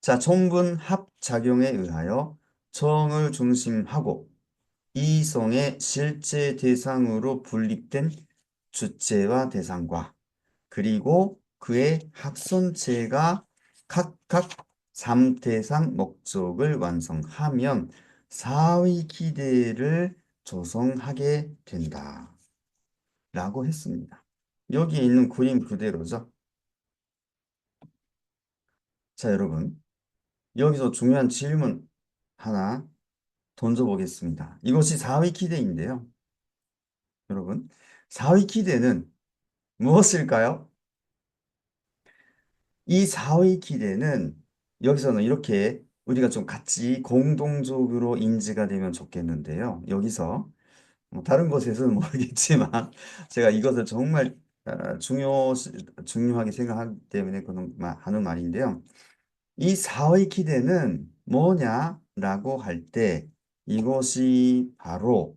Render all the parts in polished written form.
자, 총분 합작용에 의하여 정을 중심하고 이성의 실제 대상으로 분립된 주체와 대상과 그리고 그의 합선체가 각각 3대상 목적을 완성하면 사의 기대를 조성하게 된다. 라고 했습니다. 여기에 있는 그림 그대로죠. 자, 여러분. 여기서 중요한 질문 하나 던져보겠습니다. 이것이 사의 기대인데요. 여러분, 사의 기대는 무엇일까요? 이 사의 기대는 여기서는 이렇게 우리가 좀 같이 공동적으로 인지가 되면 좋겠는데요. 여기서 다른 곳에서는 모르겠지만 제가 이것을 정말 중요하게 생각하기 때문에 하는 말인데요. 이 사의 기대는 뭐냐라고 할 때 이것이 바로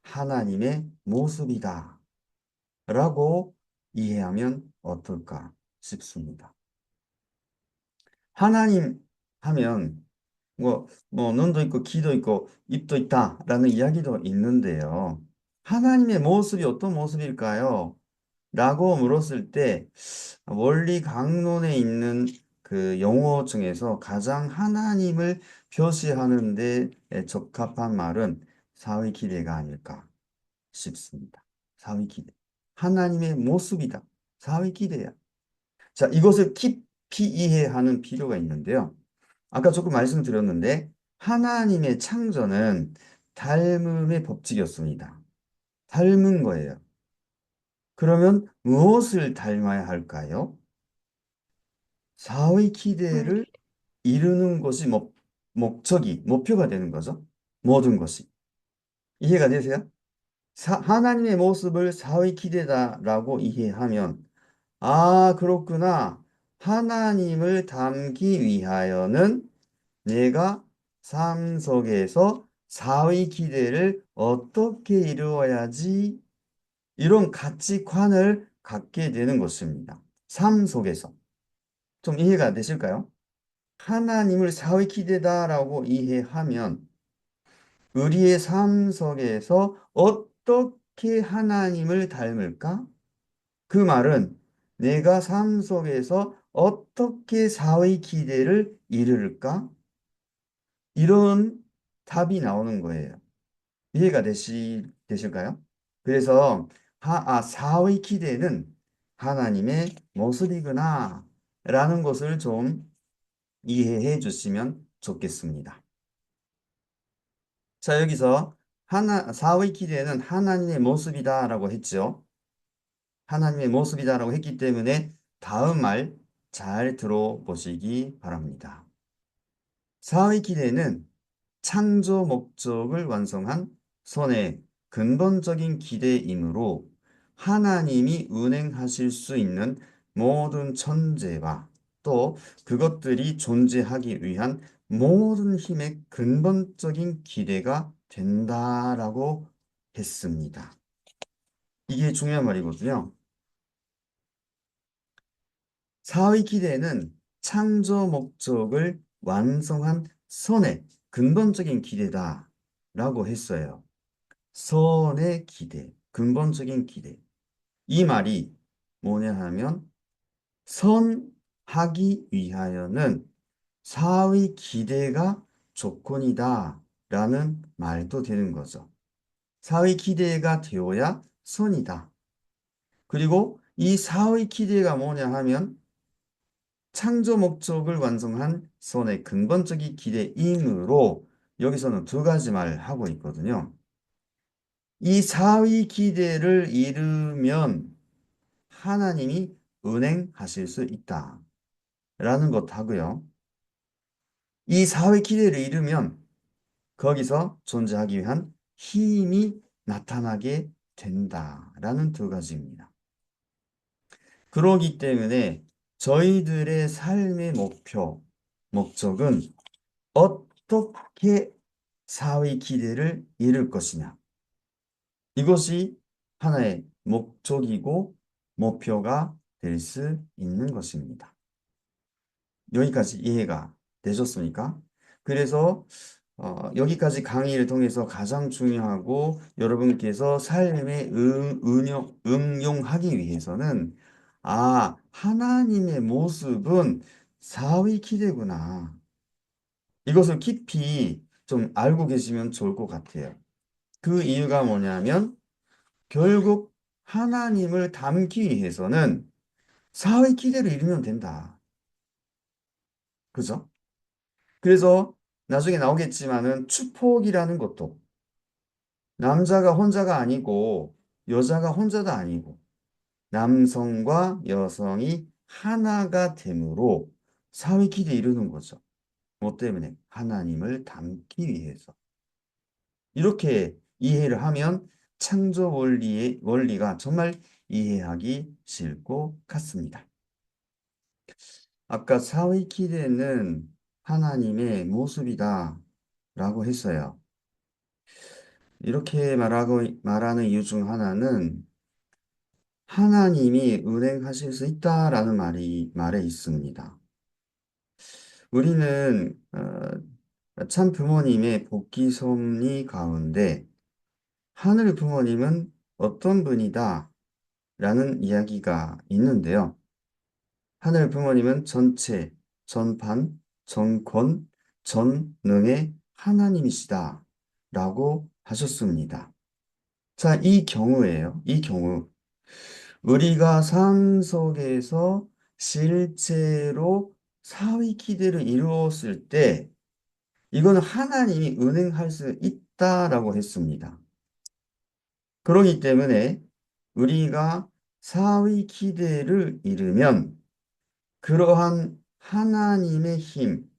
하나님의 모습이다 라고 이해하면 어떨까 싶습니다. 하나님 하면 눈도 있고 귀도 있고 입도 있다라는 이야기도 있는데요. 하나님의 모습이 어떤 모습일까요? 라고 물었을 때 원리 강론에 있는 그 용어 중에서 가장 하나님을 표시하는 데 적합한 말은 사의 기대가 아닐까 싶습니다. 사의 기대. 하나님의 모습이다. 사의 기대야. 자, 이것을 깊이 이해하는 필요가 있는데요. 아까 조금 말씀드렸는데 하나님의 창조는 닮음의 법칙이었습니다. 닮은 거예요. 그러면 무엇을 닮아야 할까요? 사의 음, 기대를 이루는 것이 목표가 되는 거죠. 모든 것이. 이해가 되세요? 하나님의 모습을 사의 기대다라고 이해하면, 아, 그렇구나. 하나님을 닮기 위하여는 내가 삶 속에서 사의 기대를 어떻게 이루어야지 이런 가치관을 갖게 되는 것입니다. 삶 속에서. 좀 이해가 되실까요? 하나님을 사회 기대다라고 이해하면 우리의 삶 속에서 어떻게 하나님을 닮을까? 그 말은 내가 삶 속에서 어떻게 사회 기대를 이룰까? 이런 답이 나오는 거예요. 이해가 되실까요? 그래서 사의 기대는 하나님의 모습이구나 라는 것을 좀 이해해 주시면 좋겠습니다. 자, 여기서 사의 기대는 하나님의 모습이다라고 했죠. 하나님의 모습이다라고 했기 때문에 다음 말 잘 들어보시기 바랍니다. 사의 기대는 창조 목적을 완성한 선의 근본적인 기대이므로 하나님이 운행하실 수 있는 모든 천재와 또 그것들이 존재하기 위한 모든 힘의 근본적인 기대가 된다라고 했습니다. 이게 중요한 말이거든요. 사의 기대는 창조 목적을 완성한 선의 근본적인 기대다라고 했어요. 선의 기대, 근본적인 기대. 이 말이 뭐냐 하면 선하기 위하여는 사의 기대가 조건이다 라는 말도 되는 거죠. 사의 기대가 되어야 선이다. 그리고 이 사의 기대가 뭐냐 하면 창조 목적을 완성한 선의 근본적인 기대이므로 여기서는 두 가지 말을 하고 있거든요. 이 사위 기대를 이루면 하나님이 은행하실 수 있다. 라는 것 하고요. 이 사위 기대를 이루면 거기서 존재하기 위한 힘이 나타나게 된다. 라는 두 가지입니다. 그러기 때문에 저희들의 삶의 목적은 어떻게 사위 기대를 이룰 것이냐. 이것이 하나의 목적이고 목표가 될 수 있는 것입니다. 여기까지 이해가 되셨습니까? 그래서 여기까지 강의를 통해서 가장 중요하고 여러분께서 삶에 응용하기 위해서는 하나님의 모습은 사위 기대구나. 이것을 깊이 좀 알고 계시면 좋을 것 같아요. 그 이유가 뭐냐면 결국 하나님을 닮기 위해서는 사회 기대를 이루면 된다. 그죠? 그래서 나중에 나오겠지만은 축복이라는 것도 남자가 혼자가 아니고 여자가 혼자가 아니고 남성과 여성이 하나가 됨으로 사회 기대 이루는 거죠. 뭐 때문에? 하나님을 닮기 위해서. 이렇게 이해를 하면 창조 원리가 정말 이해하기 쉬울 것 같습니다. 아까 사회 기대는 하나님의 모습이다 라고 했어요. 이렇게 말하는 이유 중 하나는 하나님이 운행하실 수 있다라는 말에 있습니다. 우리는 참 부모님의 복기 섭리 가운데 하늘 부모님은 어떤 분이다 라는 이야기가 있는데요. 하늘 부모님은 전체, 전판, 전권, 전능의 하나님이시다 라고 하셨습니다. 자, 이 경우에요. 이 경우. 우리가 삶 속에서 실제로 사회 기대를 이루었을 때 이거는 하나님이 은행할 수 있다라고 했습니다. 그러기 때문에 우리가 사회 기대를 이루면 그러한 하나님의 힘,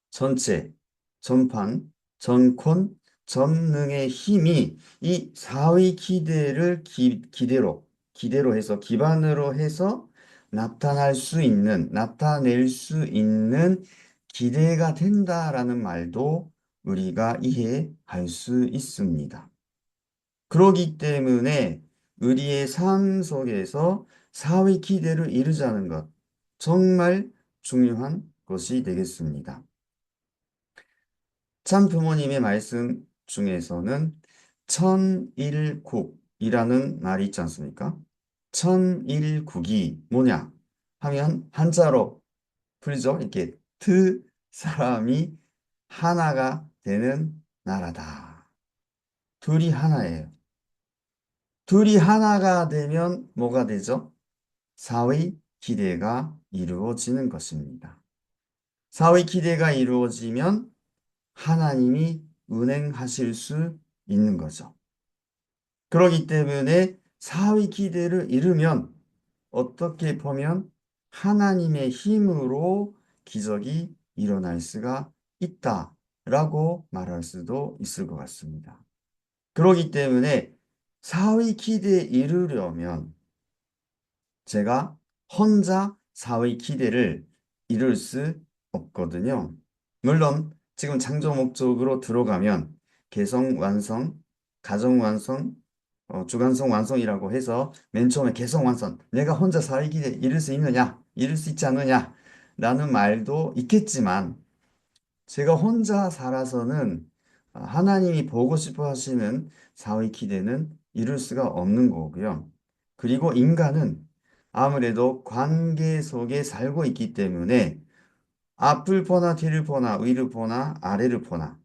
전체, 전판, 전권, 전능의 힘이 이 사회 기대를 기대로 해서, 기반으로 해서 나타낼 수 있는 기대가 된다라는 말도 우리가 이해할 수 있습니다. 그러기 때문에 우리의 삶 속에서 사회 기대를 이루자는 것, 정말 중요한 것이 되겠습니다. 참 부모님의 말씀 중에서는 천일국이라는 말이 있지 않습니까? 천일국이 뭐냐 하면 한자로 풀죠. 이렇게 사람이 하나가 되는 나라다. 둘이 하나예요. 둘이 하나가 되면 뭐가 되죠? 사회 기대가 이루어지는 것입니다. 사회 기대가 이루어지면 하나님이 운행하실 수 있는 거죠. 그렇기 때문에 사회 기대를 이루면 어떻게 보면 하나님의 힘으로 기적이 일어날 수가 있다라고 말할 수도 있을 것 같습니다. 그렇기 때문에 사회 기대에 이루려면 제가 혼자 사회 기대를 이룰 수 없거든요. 물론 지금 창조 목적으로 들어가면 개성 완성, 가정 완성, 주관성 완성이라고 해서 맨 처음에 개성 완성, 내가 혼자 사회 기대 이룰 수 있느냐, 이룰 수 있지 않느냐 라는 말도 있겠지만 제가 혼자 살아서는 하나님이 보고 싶어 하시는 사회 기대는 이룰 수가 없는 거고요. 그리고 인간은 아무래도 관계 속에 살고 있기 때문에 앞을 보나 뒤를 보나 위를 보나 아래를 보나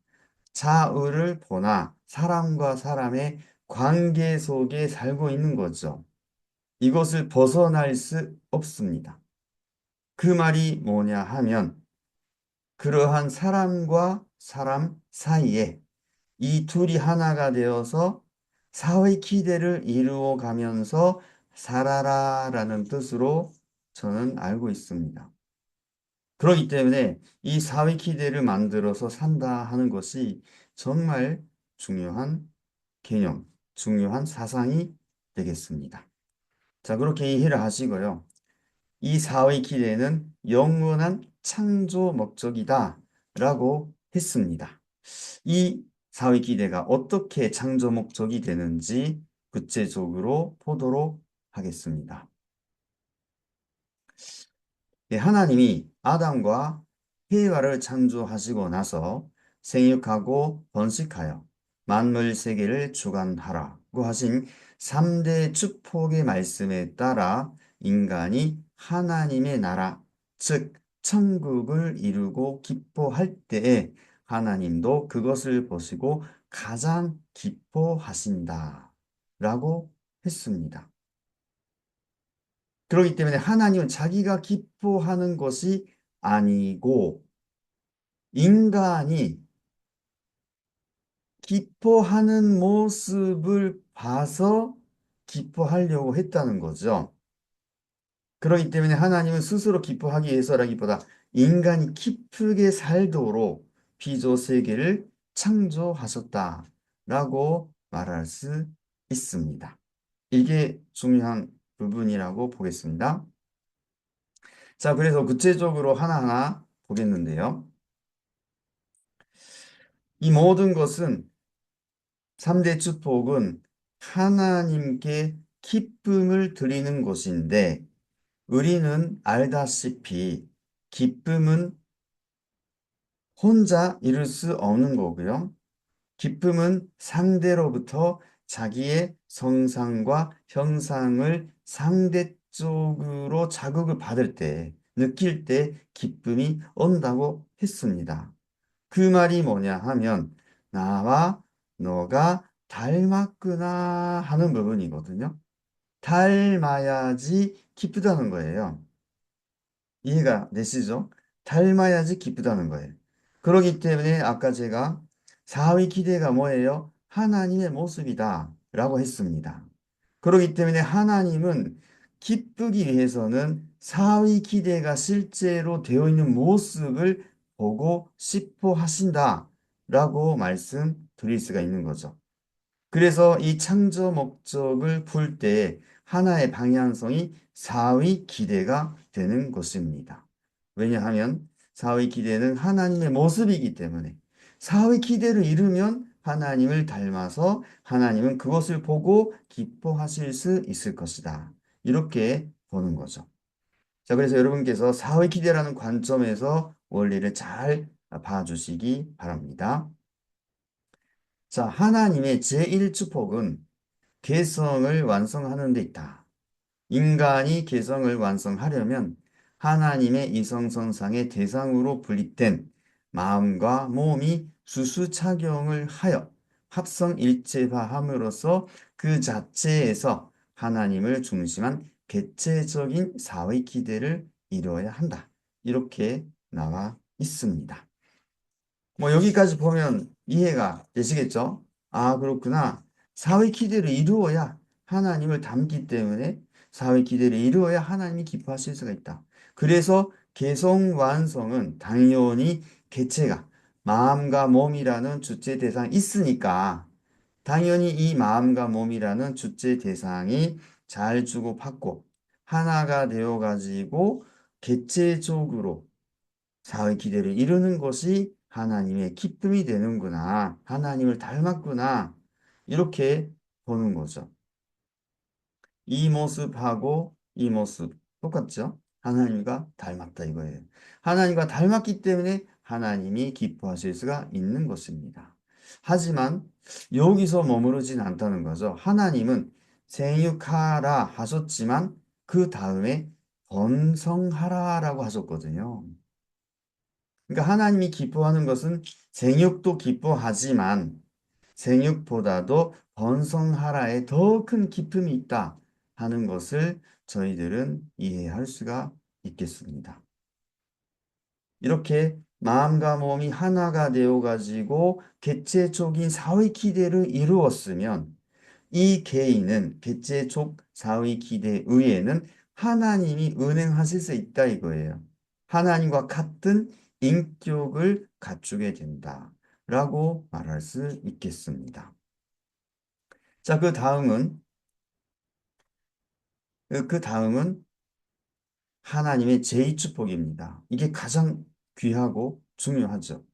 좌우를 보나 사람과 사람의 관계 속에 살고 있는 거죠. 이것을 벗어날 수 없습니다. 그 말이 뭐냐 하면 그러한 사람과 사람 사이에 이 둘이 하나가 되어서 사회 기대를 이루어 가면서 살아라라는 뜻으로 저는 알고 있습니다. 그렇기 때문에 이 사회 기대를 만들어서 산다 하는 것이 정말 중요한 개념, 중요한 사상이 되겠습니다. 자, 그렇게 이해를 하시고요. 이 사회 기대는 영원한 창조 목적이다 라고 했습니다. 이 사회 기대가 어떻게 창조 목적이 되는지 구체적으로 보도록 하겠습니다. 예, 하나님이 아담과 해와를 창조하시고 나서 생육하고 번식하여 만물 세계를 주관하라고 하신 3대 축복의 말씀에 따라 인간이 하나님의 나라, 즉 천국을 이루고 기뻐할 때에 하나님도 그것을 보시고 가장 기뻐하신다 라고 했습니다. 그렇기 때문에 하나님은 자기가 기뻐하는 것이 아니고 인간이 기뻐하는 모습을 봐서 기뻐하려고 했다는 거죠. 그렇기 때문에 하나님은 스스로 기뻐하기 위해서라기보다 인간이 기쁘게 살도록 피조 세계를 창조하셨다라고 말할 수 있습니다. 이게 중요한 부분이라고 보겠습니다. 자, 그래서 구체적으로 하나하나 보겠는데요. 이 모든 것은 3대 축복은 하나님께 기쁨을 드리는 것인데 우리는 알다시피 기쁨은 혼자 이룰 수 없는 거고요. 기쁨은 상대로부터 자기의 성상과 형상을 상대적으로 자극을 받을 때, 느낄 때 기쁨이 온다고 했습니다. 그 말이 뭐냐 하면 나와 너가 닮았구나 하는 부분이거든요. 닮아야지 기쁘다는 거예요. 이해가 되시죠? 닮아야지 기쁘다는 거예요. 그렇기 때문에 아까 제가 사위 기대가 뭐예요? 하나님의 모습이다 라고 했습니다. 그렇기 때문에 하나님은 기쁘기 위해서는 사위 기대가 실제로 되어 있는 모습을 보고 싶어 하신다 라고 말씀드릴 수가 있는 거죠. 그래서 이 창조 목적을 풀 때 하나의 방향성이 사위 기대가 되는 것입니다. 왜냐하면 사위 기대는 하나님의 모습이기 때문에 사위 기대를 이루면 하나님을 닮아서 하나님은 그것을 보고 기뻐하실 수 있을 것이다. 이렇게 보는 거죠. 자, 그래서 여러분께서 사회 기대라는 관점에서 원리를 잘 봐주시기 바랍니다. 자, 하나님의 제1축복은 개성을 완성하는 데 있다. 인간이 개성을 완성하려면 하나님의 이성선상의 대상으로 분립된 마음과 몸이 수수작용을 하여 합성일체화함으로써 그 자체에서 하나님을 중심한 개체적인 사회 기대를 이루어야 한다. 이렇게 나와 있습니다. 뭐 여기까지 보면 이해가 되시겠죠? 아, 그렇구나. 사회 기대를 이루어야 하나님을 닮기 때문에 사회 기대를 이루어야 하나님이 기뻐하실 수가 있다. 그래서 개성 완성은 당연히 개체가 마음과 몸이라는 주체 대상이 있으니까 당연히 이 마음과 몸이라는 주체 대상이 잘 주고받고 하나가 되어 가지고 개체적으로 사회 기대를 이루는 것이 하나님의 기쁨이 되는구나. 하나님을 닮았구나. 이렇게 보는 거죠. 이 모습하고 이 모습 똑같죠? 하나님과 닮았다 이거예요. 하나님과 닮았기 때문에 하나님이 기뻐하실 수가 있는 것입니다. 하지만 여기서 머무르진 않다는 거죠. 하나님은 생육하라 하셨지만 그 다음에 번성하라라고 하셨거든요. 그러니까 하나님이 기뻐하는 것은 생육도 기뻐하지만 생육보다도 번성하라에 더 큰 기쁨이 있다 하는 것을 저희들은 이해할 수가 있겠습니다. 이렇게 마음과 몸이 하나가 되어 가지고 개체적인 사회 기대를 이루었으면 이 개인은 개체적 사회 기대 의에는 하나님이 운행하실 수 있다 이거예요. 하나님과 같은 인격을 갖추게 된다. 라고 말할 수 있겠습니다. 자, 그 다음은 하나님의 제2축복입니다. 이게 가장 귀하고 중요하죠.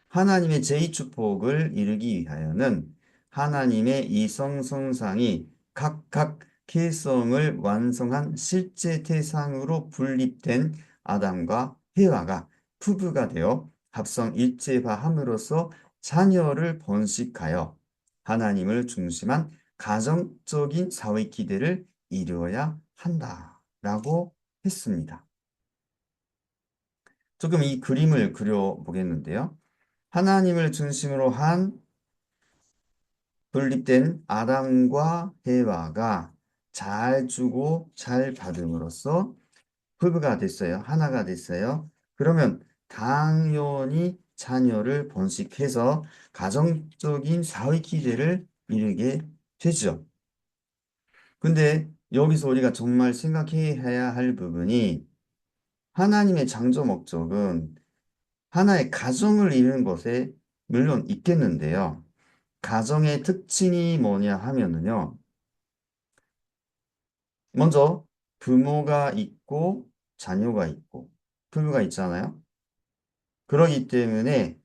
하나님의 제2축복을 이루기 위하여는 하나님의 이성성상이 각각 개성을 완성한 실제 대상으로 분립된 아담과 해와가 부부가 되어 합성 일체화함으로써 자녀를 번식하여 하나님을 중심한 가정적인 사회 기대를 이루어야 한다라고 했습니다. 조금 이 그림을 그려보겠는데요. 하나님을 중심으로 한 분립된 아담과 해와가 잘 주고 잘 받음으로써 부부가 됐어요. 하나가 됐어요. 그러면 당연히 자녀를 번식해서 가정적인 사회 기대를 이루게 되죠. 근데 여기서 우리가 정말 생각해야 할 부분이 하나님의 창조 목적은 하나의 가정을 이루는 것에 물론 있겠는데요. 가정의 특징이 뭐냐 하면은요. 먼저 부모가 있고 자녀가 있고 부부가 있잖아요. 그러기 때문에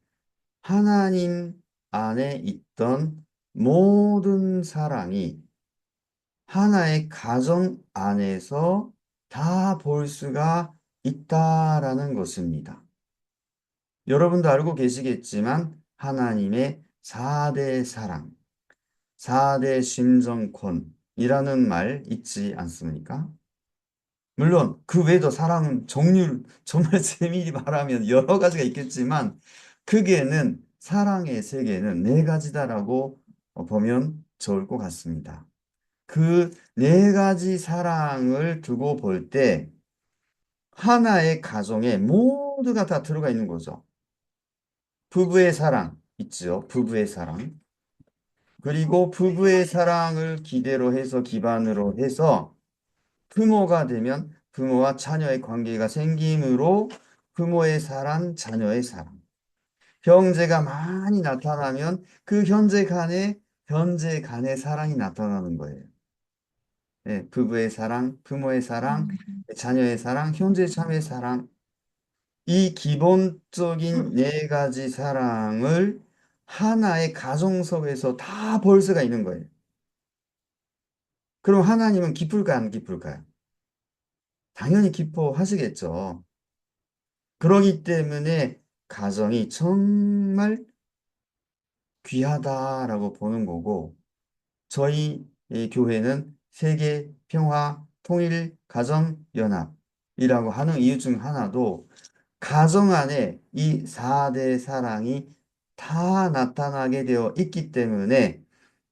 하나님 안에 있던 모든 사랑이 하나의 가정 안에서 다 볼 수가 있다라는 것입니다. 여러분도 알고 계시겠지만 하나님의 4대 사랑, 4대 심정권이라는 말 있지 않습니까? 물론 그 외에도 사랑은 종류 정말 재미있게 말하면 여러 가지가 있겠지만 크게는 사랑의 세계는 네 가지다라고 보면 좋을 것 같습니다. 그 네 가지 사랑을 두고 볼 때 하나의 가정에 모두가 다 들어가 있는 거죠. 부부의 사랑 있죠. 부부의 사랑. 그리고 부부의 사랑을 기대로 해서 기반으로 해서 부모가 되면 부모와 자녀의 관계가 생기므로 부모의 사랑, 자녀의 사랑. 형제가 많이 나타나면 그 형제 간의 사랑이 나타나는 거예요. 예, 부부의 사랑, 부모의 사랑, 자녀의 사랑, 형제 자매의 사랑. 이 기본적인 네 가지 사랑을 하나의 가정 속에서 다 볼 수가 있는 거예요. 그럼 하나님은 기쁠까요, 안 기쁠까요? 당연히 기뻐하시겠죠. 그러기 때문에 가정이 정말 귀하다라고 보는 거고, 저희 이 교회는 세계 평화 통일 가정 연합이라고 하는 이유 중 하나도 가정 안에 이 4대 사랑이 다 나타나게 되어 있기 때문에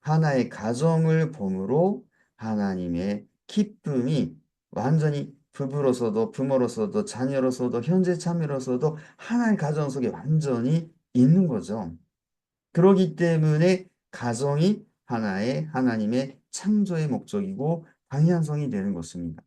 하나의 가정을 보므로 하나님의 기쁨이 완전히 부부로서도 부모로서도 자녀로서도 현재 참여로서도 하나의 가정 속에 완전히 있는 거죠. 그러기 때문에 가정이 하나의 하나님의 창조의 목적이고 방향성이 되는 것입니다.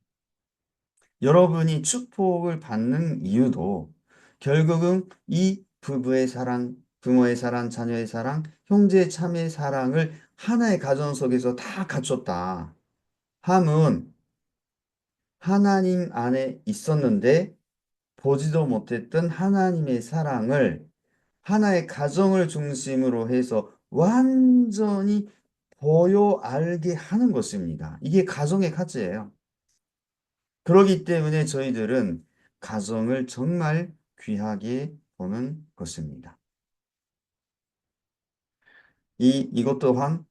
여러분이 축복을 받는 이유도 결국은 이 부부의 사랑, 부모의 사랑, 자녀의 사랑, 형제 자매의 사랑을 하나의 가정 속에서 다 갖췄다. 함은 하나님 안에 있었는데 보지도 못했던 하나님의 사랑을 하나의 가정을 중심으로 해서 완전히 보여 알게 하는 것입니다. 이게 가정의 가치예요. 그렇기 때문에 저희들은 가정을 정말 귀하게 보는 것입니다. 이것 또한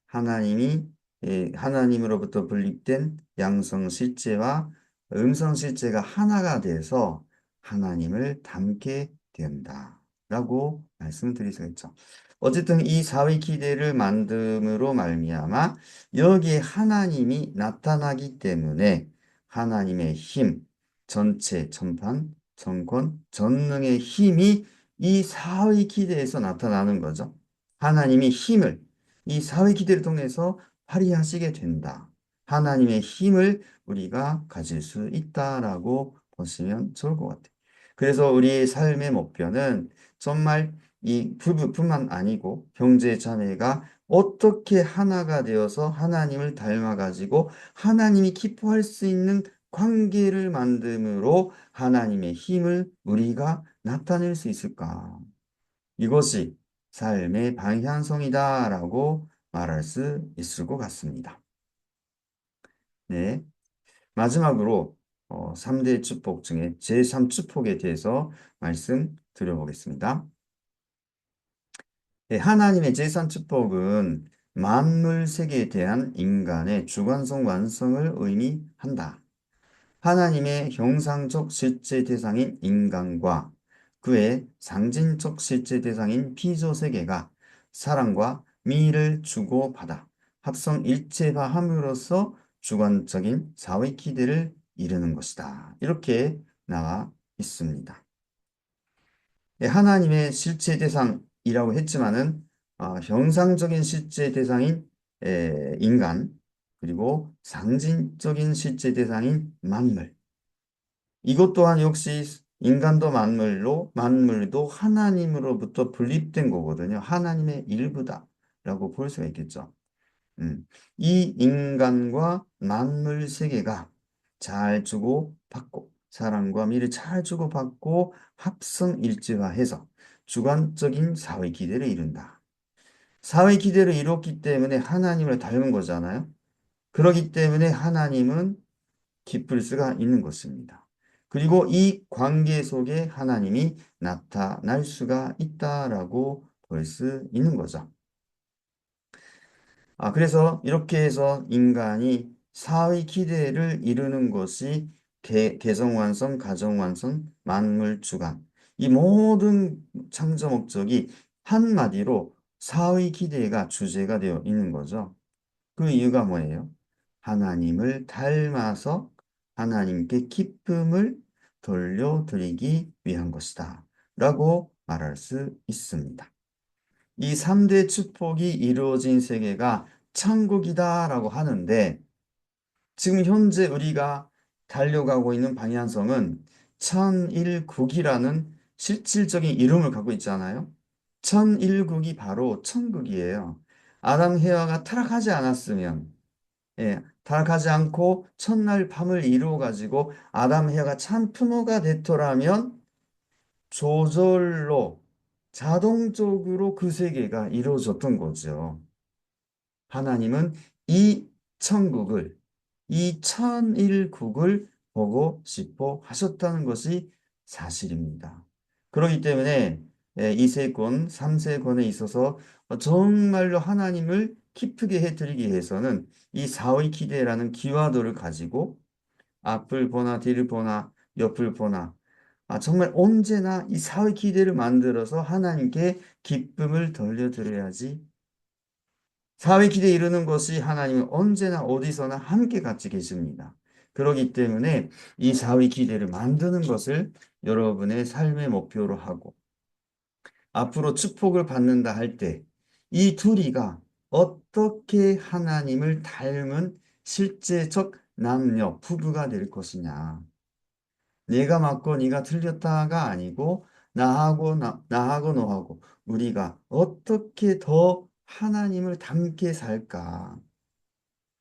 하나님으로부터 분립된 양성 실제와 음성 실제가 하나가 돼서 하나님을 닮게 된다라고 말씀드릴 수 있죠. 어쨌든 이 사회 기대를 만듦으로 말미암아 여기에 하나님이 나타나기 때문에 하나님의 힘, 전체, 전판, 전권, 전능의 힘이 이 사회 기대에서 나타나는 거죠. 하나님이 힘을 이 사회 기대를 통해서 발휘하시게 된다. 하나님의 힘을 우리가 가질 수 있다라고 보시면 좋을 것 같아요. 그래서 우리의 삶의 목표는 정말 이 부부뿐만 아니고 형제 자매가 어떻게 하나가 되어서 하나님을 닮아가지고 하나님이 기뻐할 수 있는 관계를 만듦으로 하나님의 힘을 우리가 나타낼 수 있을까? 이것이 삶의 방향성이다라고 말할 수 있을 것 같습니다. 네. 마지막으로 3대 축복 중에 제3축복에 대해서 말씀드려보겠습니다. 예, 하나님의 제3축복은 만물 세계에 대한 인간의 주관성 완성을 의미한다. 하나님의 형상적 실제 대상인 인간과 그의 상징적 실제 대상인 피조 세계가 사랑과 미를 주고받아 합성 일체화함으로써 주관적인 사회 기대를 이루는 것이다. 이렇게 나와 있습니다. 예, 하나님의 실제 대상이라고 했지만은 형상적인 실제 대상인 인간 그리고 상징적인 실제 대상인 만물 이것 또한 역시 인간도 만물도 하나님으로부터 분립된 거거든요. 하나님의 일부다라고 볼 수가 있겠죠. 이 인간과 만물 세계가 잘 주고받고 사랑과 미를 잘 주고받고 합성일치화해서 주관적인 사회 기대를 이룬다. 사회 기대를 이뤘기 때문에 하나님을 닮은 거잖아요. 그렇기 때문에 하나님은 기쁠 수가 있는 것입니다. 그리고 이 관계 속에 하나님이 나타날 수가 있다라고 볼 수 있는 거죠. 그래서 이렇게 해서 인간이 사회 기대를 이루는 것이 개성완성, 가정완성, 만물주관. 이 모든 창조 목적이 한마디로 사회 기대가 주제가 되어 있는 거죠. 그 이유가 뭐예요? 하나님을 닮아서 하나님께 기쁨을 돌려드리기 위한 것이다. 라고 말할 수 있습니다. 이 3대 축복이 이루어진 세계가 천국이다라고 하는데 지금 현재 우리가 달려가고 있는 방향성은 천일국이라는 실질적인 이름을 갖고 있잖아요. 천일국이 바로 천국이에요. 아담 해와가 타락하지 않았으면 타락하지 않고 첫날 밤을 이루어 가지고 아담 해와가 참 부모가 됐더라면 조절로 자동적으로 그 세계가 이루어졌던 거죠. 하나님은 이 천국을, 이 천일국을 보고 싶어 하셨다는 것이 사실입니다. 그렇기 때문에 이 세권, 삼세권에 있어서 정말로 하나님을 기쁘게 해드리기 위해서는 이 사의 기대라는 기와도를 가지고 앞을 보나 뒤를 보나 옆을 보나 정말 언제나 이 사회 기대를 만들어서 하나님께 기쁨을 돌려드려야지. 사회 기대에 이루는 것이 하나님은 언제나 어디서나 함께 같이 계십니다. 그렇기 때문에 이 사회 기대를 만드는 것을 여러분의 삶의 목표로 하고 앞으로 축복을 받는다 할 때 이 둘이가 어떻게 하나님을 닮은 실제적 남녀, 부부가 될 것이냐. 내가 맞고 네가 틀렸다가 아니고 나하고 너하고 우리가 어떻게 더 하나님을 닮게 살까?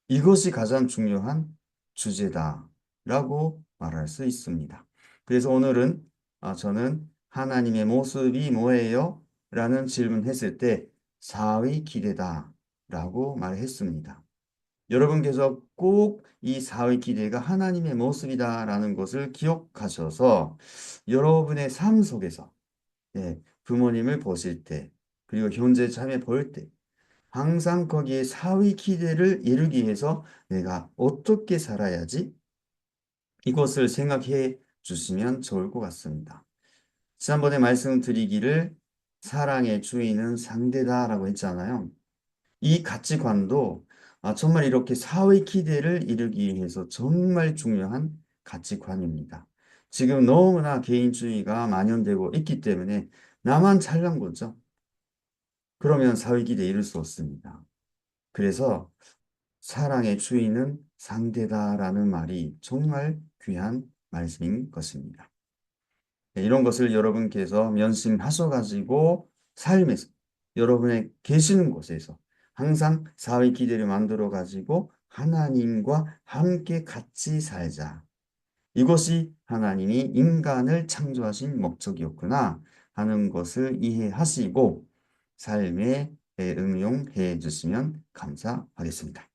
이것이 가장 중요한 주제다라고 말할 수 있습니다. 그래서 오늘은 저는 하나님의 모습이 뭐예요? 라는 질문했을 때 사의 기대다라고 말했습니다. 여러분께서 꼭 이 사의 기대가 하나님의 모습이다라는 것을 기억하셔서 여러분의 삶 속에서 부모님을 보실 때 그리고 현재 자매 볼 때 항상 거기에 사의 기대를 이루기 위해서 내가 어떻게 살아야지 이것을 생각해 주시면 좋을 것 같습니다. 지난번에 말씀드리기를 사랑의 주인은 상대다라고 했잖아요. 이 가치관도 정말 이렇게 사회 기대를 이루기 위해서 정말 중요한 가치관입니다. 지금 너무나 개인주의가 만연되고 있기 때문에 나만 잘난 거죠. 그러면 사회 기대에 이룰 수 없습니다. 그래서 사랑의 주인은 상대다라는 말이 정말 귀한 말씀인 것입니다. 이런 것을 여러분께서 면심하셔가지고 삶에서 여러분의 계시는 곳에서 항상 사회 기대를 만들어 가지고 하나님과 함께 같이 살자. 이것이 하나님이 인간을 창조하신 목적이었구나 하는 것을 이해하시고 삶에 응용해 주시면 감사하겠습니다.